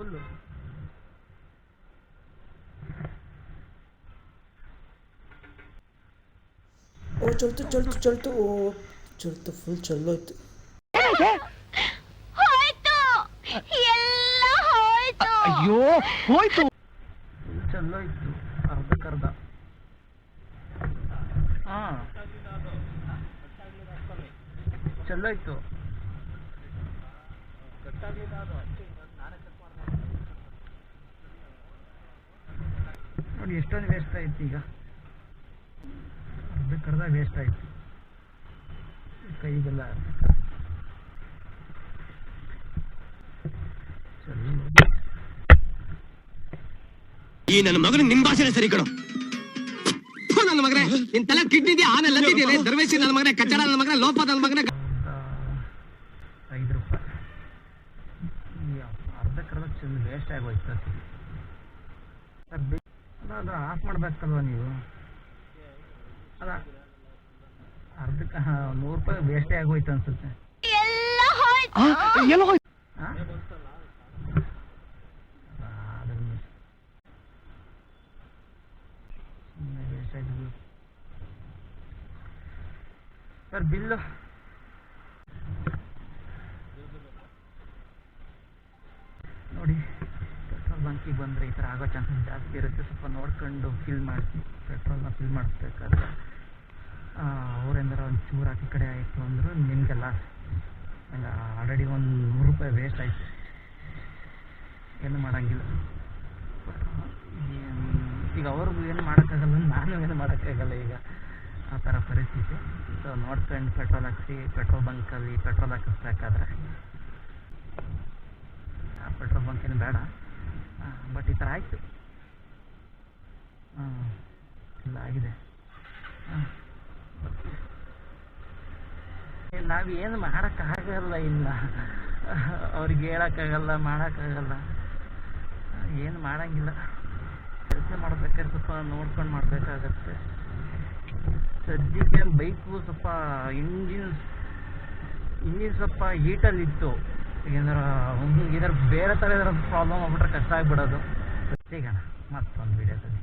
Full. ಓ ಚಲ್ತು ಚಲ್ತು ಚಲ್ತು ಓ ಚಲ್ತು full ಚಲ್ಲೋಯ್ತು. ಅಯ್ಯೋ ಹೋಯ್ತು, full ಚಲ್ಲೋಯ್ತು ಅರ್ಧಕ್ಕರ್ಧ. ಹಾಂ ಚಲ್ಲೋಯ್ತು. ನೋಡಿ ಎಷ್ಟೊಂದು ವೇಸ್ಟ್ ಆಯ್ತು. ಈಗ ಅರ್ಧಕ್ಕರ್ಧ ವೇಸ್ಟ್ ಆಯ್ತು ಕೈಗೆಲ್ಲ. ಈ ನನ್ನ ಮಗನ ನಿಮ್ ಭಾಷೆನೇ ಸರಿ ಕಣೋ. ನನ್ನ ಮಗನೇ ನಿನ್ ತಲೆ ಕಿಡ್ನಿದ್ಯಾ ಆಮೇಲೆ ಲತ್ತಿದ್ಯಾ ದರ್ವೇಶಿ ನನ್ನ ಮಗನೇ ಕಚ್ಚಡ ನನ್ನ ಮಗನೇ ಲೋಪ ನನ್ನ ಮಗನೇ. 5 ರೂಪಾಯಿ ಅರ್ಧಕ್ಕರ್ಧ ಚೆಂದ ವೇಸ್ಟ್ ಆಗೋಯ್ತು ಸರ್. ಅದು ಆಫ್ ಮಾಡ್ಬೇಕಲ್ವ ನೀವು? ಅದ ಅರ್ಧಕ್ಕೆ 100 ರೂಪಾಯಿ ವೇಸ್ಟೇ ಆಗೋಯ್ತು ಅನ್ಸುತ್ತೆ. ಎಲ್ಲ ಹೋಯ್ತು. ಸರ್ ಬಿಲ್ಲು ನೋಡಿ. ಪೆಟ್ರೋಲ್ ಬಂಕಿಗೆ ಬಂದರೆ ಈ ಥರ ಆಗೋ ಚಾನ್ಸಸ್ ಜಾಸ್ತಿ ಇರುತ್ತೆ. ಸ್ವಲ್ಪ ನೋಡ್ಕೊಂಡು ಪೆಟ್ರೋಲ್ನ ಫಿಲ್ ಮಾಡಿಸ್ಬೇಕಾದ್ರೆ ಅವ್ರೇಂದ್ರೆ ಒಂದು ಚೂರು ಹಾಕಿ ಕಡೆ ಆಯಿತು ಅಂದರು ನಿಮಗೆ ಲಾಸ್. ನಂಗೆ ಆಲ್ರೆಡಿ ಒಂದು 100 ರೂಪಾಯಿ ವೇಸ್ಟ್ ಆಯಿತು. ಏನು ಮಾಡೋಂಗಿಲ್ಲ. ಈಗ ಅವ್ರಿಗೂ ಏನು ಮಾಡೋಕ್ಕಾಗಲ್ಲ, ನಾನು ಏನು ಮಾಡೋಕ್ಕಾಗಲ್ಲ. ಈಗ ಆ ಥರ ಪರಿಸ್ಥಿತಿ. ಸೊ ನೋಡ್ಕೊಂಡು ಪೆಟ್ರೋಲ್ ಹಾಕಿಸಿ ಪೆಟ್ರೋಲ್ ಬಂಕಲ್ಲಿ ಪೆಟ್ರೋಲ್ ಹಾಕಿಸ್ಬೇಕಾದ್ರೆ ಪೆಟ್ರೋಲ್ ಬಂಕ್ ಏನು ಬೇಡ, ಬಟ್ ಈ ಥರ ಆಯಿತು. ಇಲ್ಲ ಆಗಿದೆ. ನಾವೇನು ಮಾಡೋಕ್ಕಾಗಲ್ಲ. ಇಲ್ಲ ಅವ್ರಿಗೆ ಹೇಳೋಕ್ಕಾಗಲ್ಲ, ಮಾಡೋಕ್ಕಾಗಲ್ಲ, ಏನು ಮಾಡೋಂಗಿಲ್ಲ. ಕೆಲಸ ಮಾಡ್ಬೇಕಾದ್ರೆ ಸ್ವಲ್ಪ ನೋಡ್ಕೊಂಡು ಮಾಡಬೇಕಾಗತ್ತೆ. ಸದ್ಯಕ್ಕೆ ಬೈಕು ಸ್ವಲ್ಪ ಇಂಜಿನ್ ಸ್ವಲ್ಪ ಹೀಟಲ್ಲಿತ್ತು. ಏನಾರ ಬೇರೆ ಥರ ಏನಾರ ಪ್ರಾಬ್ಲಮ್ ಆಗ್ಬಿಟ್ರೆ ಕಷ್ಟ ಆಗಿಬಿಡೋದು. ಸಿಗೋಣ ಮತ್ತೊಂದು ವೀಡಿಯೋದಲ್ಲಿ.